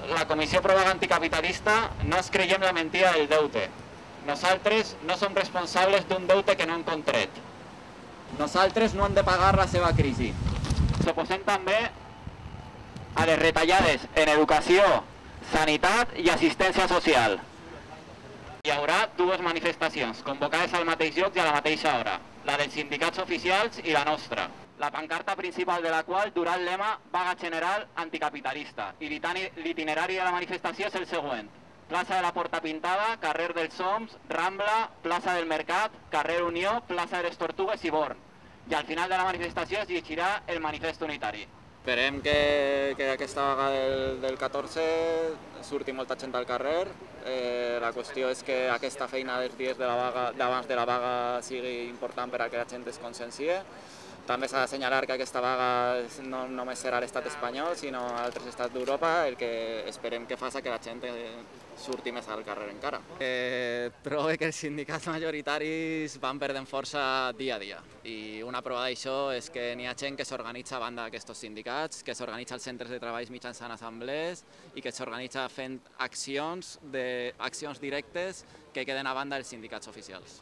La Comissió Prova Anticapitalista no es creiem la mentida del deute. Nosaltres no som responsables d'un deute que no hem contret. Nosaltres no hem de pagar la seva crisi. S'oposem també a les retallades en educació, sanitat i assistència social. Hi haurà dues manifestacions, convocades al mateix lloc i a la mateixa hora, la dels sindicats oficials i la nostra. La pancarta principal de la qual durà el lema Vaga General Anticapitalista i l'itinerari de la manifestació és el següent. Plaça de la Porta Pintada, carrer dels Soms, Rambla, plaça del Mercat, carrer Unió, plaça de les Tortugues i Born. I al final de la manifestació es llegirà el manifest unitari. Esperem que aquesta vaga del 14 surti molta gent al carrer. La qüestió és que aquesta feina dels dies d'abans de la vaga sigui important per a que la gent es conscienciï. També s'ha d'assenyalar que aquesta vaga no només serà a l'estat espanyol, sinó a altres estats d'Europa, el que esperem que faci que la gent surti més al carrer encara. Trobo que els sindicats majoritaris van perdent força dia a dia i una prova d'això és que n'hi ha gent que s'organitza a banda d'aquests sindicats, que s'organitza als centres de treball mitjançant assemblees i que s'organitza fent accions directes que queden a banda dels sindicats oficials.